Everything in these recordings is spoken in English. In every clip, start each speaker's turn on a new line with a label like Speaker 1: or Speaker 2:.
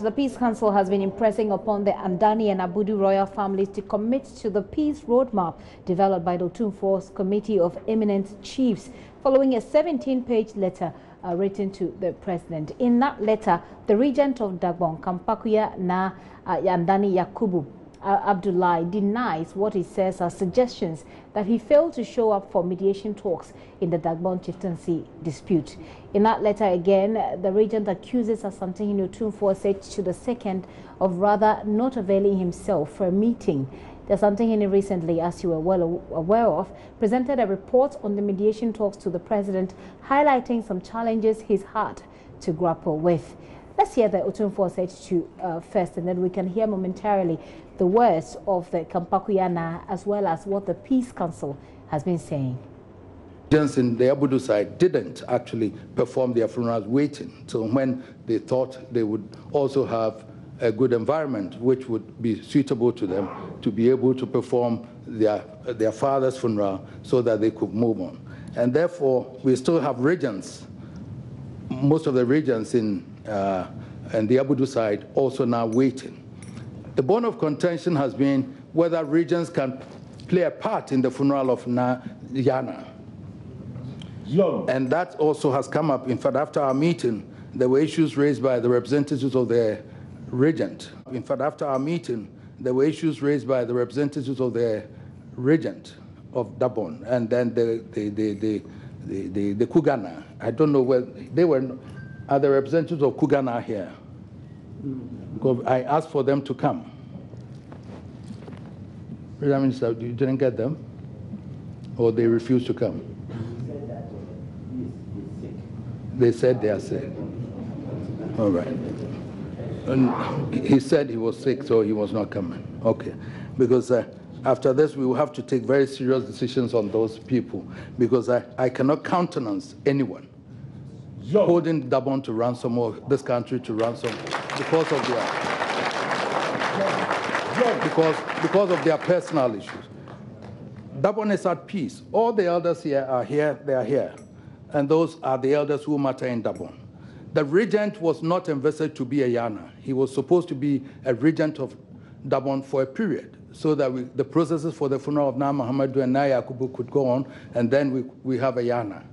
Speaker 1: The Peace Council has been impressing upon the Andani and Abudu royal families to commit to the peace roadmap developed by the Otumfuo's Committee of Eminent Chiefs following a 17-page letter written to the president. In that letter, the regent of Dagbon, Kampakuya na Andani Yakubu Abdullahi, denies what he says are suggestions that he failed to show up for mediation talks in the Dagbon Chieftaincy dispute. In that letter again, the regent accuses Asantehene to the second of rather not availing himself for a meeting. The Asantehene recently, as you are well aware of, presented a report on the mediation talks to the president, highlighting some challenges he's had to grapple with. Let's hear the Otumfuo first, and then we can hear momentarily the words of the Kampakuyana as well as what the Peace Council has been saying.
Speaker 2: Regents in the Abudu side didn't actually perform their funerals waiting. So when they thought they would also have a good environment which would be suitable to them to be able to perform their father's funeral so that they could move on. And therefore, we still have regents, most of the regents in the Abudu side also now waiting. The bone of contention has been whether regents can play a part in the funeral of Yana. And that also has come up. In fact, after our meeting, there were issues raised by the representatives of the regent. In fact, after our meeting, there were issues raised by the representatives of the regent of Dagbon, and then the Kugana. I don't know where they were. Are the representatives of Kugana here? Because I asked for them to come. Prime Minister, you didn't get them? Or they refused to come? They said they are sick. All right. And he said he was sick, so he was not coming. Okay. Because after this, we will have to take very serious decisions on those people, because I cannot countenance anyone holding Dagbon to ransom or this country to ransom because of their personal issues. Dagbon is at peace. All the elders here are here, they are here. And those are the elders who matter in Dagbon. The regent was not envisaged to be a Yana. He was supposed to be a regent of Dagbon for a period, so that the processes for the funeral of Na Muhammadu and Na Yakubu could go on, and then we have a Yana.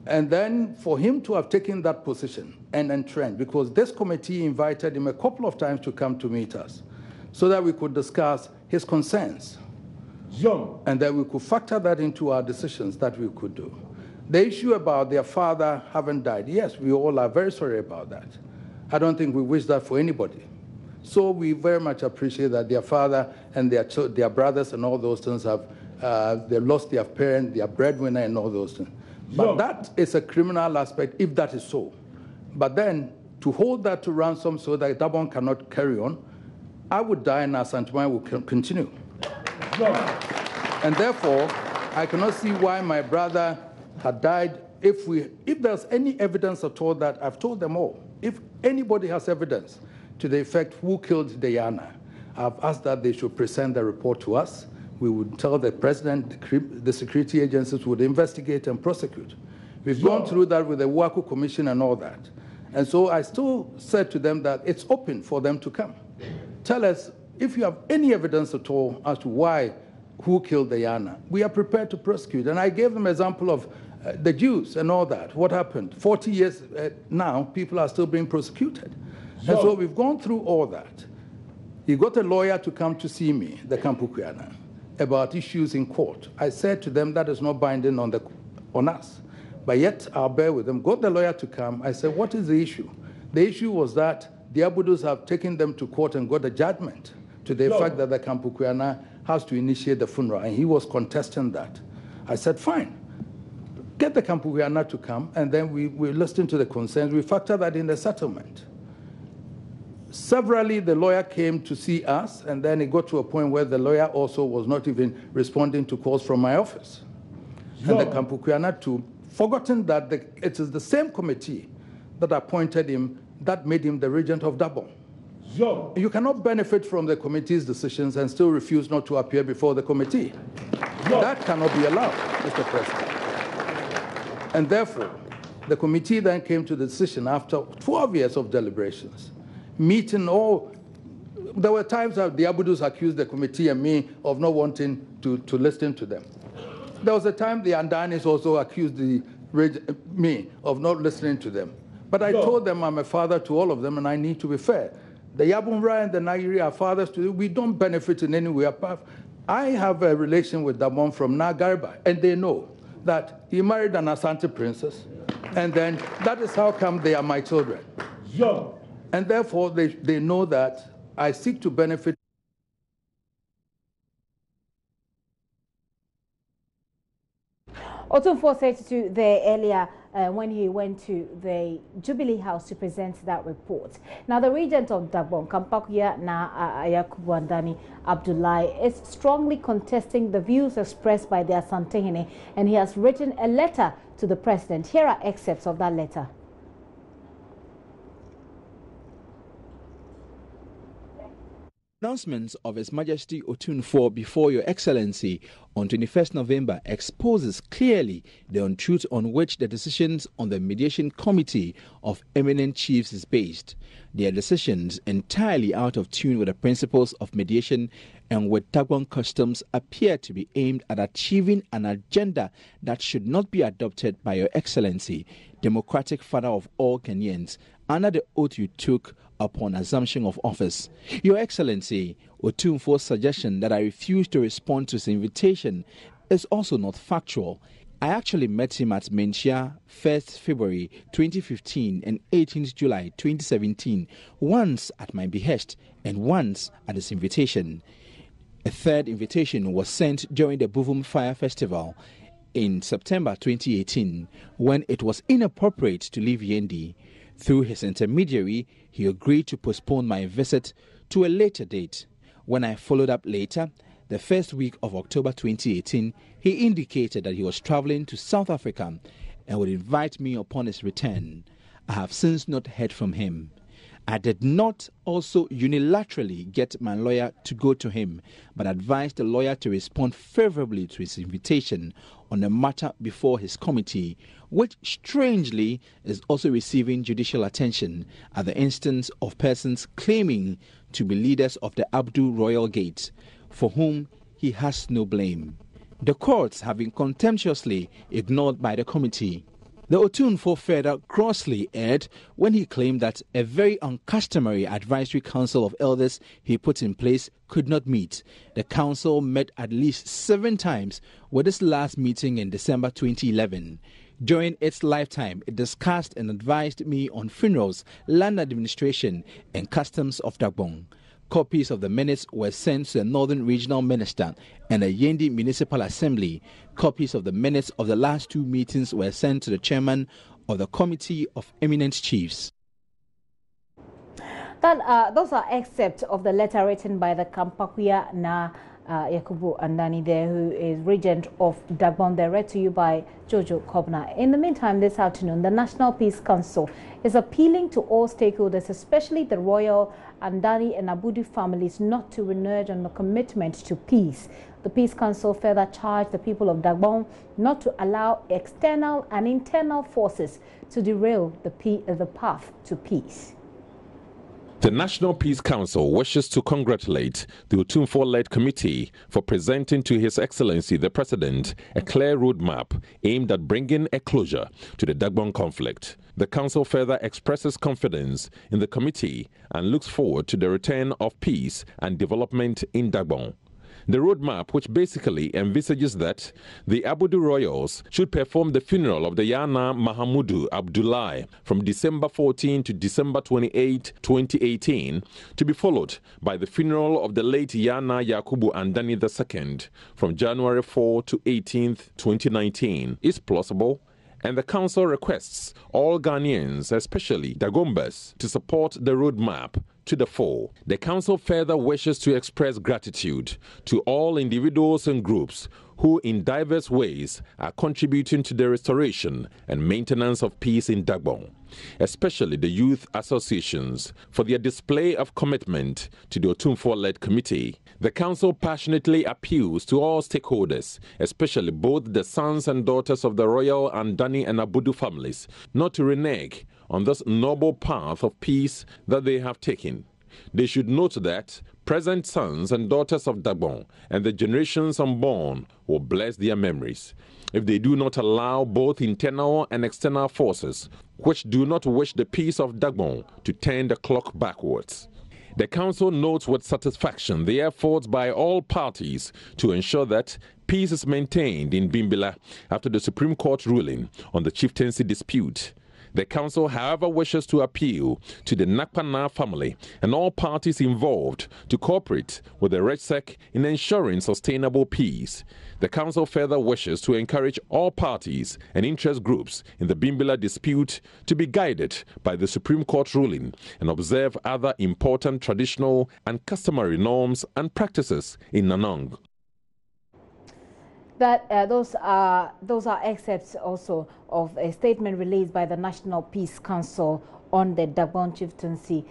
Speaker 2: And then for him to have taken that position and entrenched, because this committee invited him a couple of times to come to meet us, so that we could discuss his concerns. And that we could factor that into our decisions that we could do. The issue about their father having died, yes, we all are very sorry about that. I don't think we wish that for anybody. So we very much appreciate that their father and their brothers and all those things have they lost their parent, their breadwinner, and all those things. But that is a criminal aspect if that is so. But then to hold that to ransom so that Dagbon cannot carry on, I would die and Asantehene will continue. And therefore, I cannot see why my brother had died. If there's any evidence at all, that I've told them all. If anybody has evidence to the effect who killed Diana, I've asked that they should present the report to us. We would tell the president, the security agencies would investigate and prosecute. We've gone through that with the Waku Commission and all that. And so I still said to them that it's open for them to come. Tell us if you have any evidence at all as to who killed Diana. We are prepared to prosecute. And I gave them an example of the Jews and all that. What happened? 40 years now, people are still being prosecuted. And so we've gone through all that. He got a lawyer to come to see me, the Kampukuyana, about issues in court. I said to them that is not binding on us. But yet, I'll bear with them. Got the lawyer to come. I said, what is the issue? The issue was that the Abudus have taken them to court and got a judgment to the fact that the Kampukuyana has to initiate the funeral, and he was contesting that. I said, fine. Get the Kampukuyana to come, and then we listen to the concerns. We factor that in the settlement. Severally, the lawyer came to see us, and then it got to a point where the lawyer also was not even responding to calls from my office. And the Kampukuyana too, forgotten that it is the same committee that appointed him that made him the regent of Dagbon. You cannot benefit from the committee's decisions and still refuse not to appear before the committee. That cannot be allowed, Mr. President. And therefore, the committee then came to the decision after 12 years of deliberations. meeting all. There were times that the Abudus accused the committee and me of not wanting to listen to them. There was a time the Andanis also accused me of not listening to them. But I told them I'm a father to all of them and I need to be fair. The Yabunra and the Nairi are fathers to them. We don't benefit in any way apart. I have a relation with Dagbon from Nagarba, and they know that he married an Asante princess, and then that is how come they are my children. And therefore, they know that I seek to benefit.
Speaker 1: Otumfuo said to the earlier when he went to the Jubilee House to present that report. Now, the regent of Dagbon, Kampakuya na Yakubu Andani Abdullahi, is strongly contesting the views expressed by the Asantehene, and he has written a letter to the president. Here are excerpts of that letter.
Speaker 3: Announcements of His Majesty Otumfuo before Your Excellency on 21st November exposes clearly the untruth on which the decisions on the Mediation Committee of Eminent Chiefs is based. Their decisions, entirely out of tune with the principles of mediation and with Dagbon customs, appear to be aimed at achieving an agenda that should not be adopted by Your Excellency, democratic father of all Kenyans, under the oath you took upon assumption of office. Your Excellency, Otumfuo's suggestion that I refuse to respond to his invitation is also not factual. I actually met him at Menchia 1st February 2015 and 18th July 2017, once at my behest and once at his invitation. A third invitation was sent during the Buvum Fire Festival in September 2018, when it was inappropriate to leave Yendi. Through his intermediary, he agreed to postpone my visit to a later date. When I followed up later, the first week of October 2018, he indicated that he was traveling to South Africa and would invite me upon his return. I have since not heard from him. I did not also unilaterally get my lawyer to go to him, but advised the lawyer to respond favorably to his invitation on the matter before his committee, which strangely is also receiving judicial attention at the instance of persons claiming to be leaders of the Abdu Royal Gate, for whom he has no blame. The courts have been contemptuously ignored by the committee. The Otumfuo further grossly erred when he claimed that a very uncustomary advisory council of elders he put in place could not meet. The council met at least 7 times, with this last meeting in December 2011. During its lifetime, it discussed and advised me on funerals, land administration, and customs of Dagbon. Copies of the minutes were sent to the Northern Regional Minister and the Yendi Municipal Assembly. Copies of the minutes of the last 2 meetings were sent to the chairman of the Committee of Eminent Chiefs.
Speaker 1: Those are excerpts of the letter written by the Kampakuya na Yakubu Andani there, who is regent of Dagbon. They're read to you by Jojo Kobna. In the meantime, this afternoon, the National Peace Council is appealing to all stakeholders, especially the royal Andani and Abudu families, not to renege on the commitment to peace. The Peace Council further charged the people of Dagbon not to allow external and internal forces to derail the path to peace.
Speaker 4: The National Peace Council wishes to congratulate the Otumfuo-led committee for presenting to His Excellency the President a clear roadmap aimed at bringing a closure to the Dagbon conflict. The council further expresses confidence in the committee and looks forward to the return of peace and development in Dagbon. The roadmap, which basically envisages that the Abudu royals should perform the funeral of the Yana Mahamudu Abdullahi from December 14 to December 28, 2018, to be followed by the funeral of the late Yana Yakubu Andani II from January 4 to 18, 2019, is plausible, and the council requests all Ghanaians, especially Dagombas, to support the roadmap to the fore. The council further wishes to express gratitude to all individuals and groups who in diverse ways are contributing to the restoration and maintenance of peace in Dagbon, especially the youth associations, for their display of commitment to the Otumfuo-led committee. The council passionately appeals to all stakeholders, especially both the sons and daughters of the royal Andani and Abudu families, not to renege on this noble path of peace that they have taken. They should note that present sons and daughters of Dagbon and the generations unborn will bless their memories if they do not allow both internal and external forces which do not wish the peace of Dagbon to turn the clock backwards. The council notes with satisfaction the efforts by all parties to ensure that peace is maintained in Bimbilla after the Supreme Court ruling on the chieftaincy dispute. The council, however, wishes to appeal to the Nakpana family and all parties involved to cooperate with the RegSec in ensuring sustainable peace. The council further wishes to encourage all parties and interest groups in the Bimbilla dispute to be guided by the Supreme Court ruling and observe other important traditional and customary norms and practices in Nanong.
Speaker 1: Those are excerpts also of a statement released by the National Peace Council on the Dagbon chieftaincy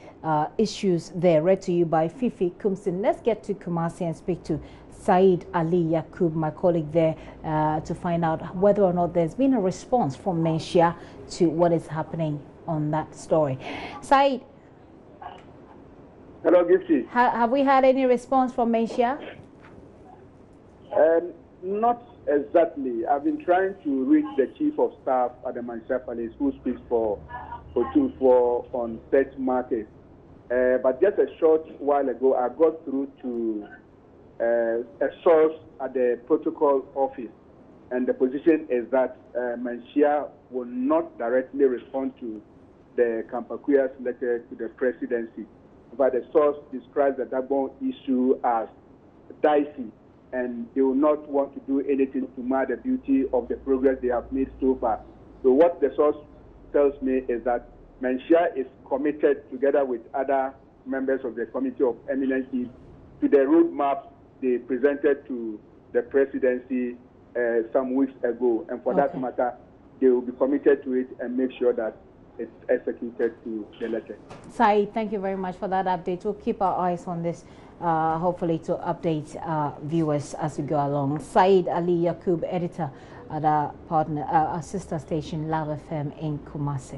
Speaker 1: issues there, read to you by Fifi Kumsin. Let's get to Kumasi and speak to Said Ali Yakub, my colleague there, to find out whether or not there's been a response from Menchia to what is happening on that story. Said.
Speaker 5: Hello, Gifty.
Speaker 1: Have we had any response from Menchia?
Speaker 5: Not exactly. I've been trying to reach the chief of staff at the Menchia Palace, who speaks for Otumfuo on search market. But just a short while ago, I got through to a source at the protocol office, and the position is that Menchia will not directly respond to the Kampakuya's letter to the presidency. But the source describes the Dagbon issue as dicey, and they will not want to do anything to mar the beauty of the progress they have made so far. So what the source tells me is that Menchia is committed, together with other members of the Committee of Eminences, to the roadmap they presented to the presidency some weeks ago. And for that matter, they will be committed to it and make sure that it's executed to the letter.
Speaker 1: Said, thank you very much for that update. We'll keep our eyes on this, hopefully to update viewers as we go along. Said Ali Yakub, editor at our sister station Love FM in Kumasi.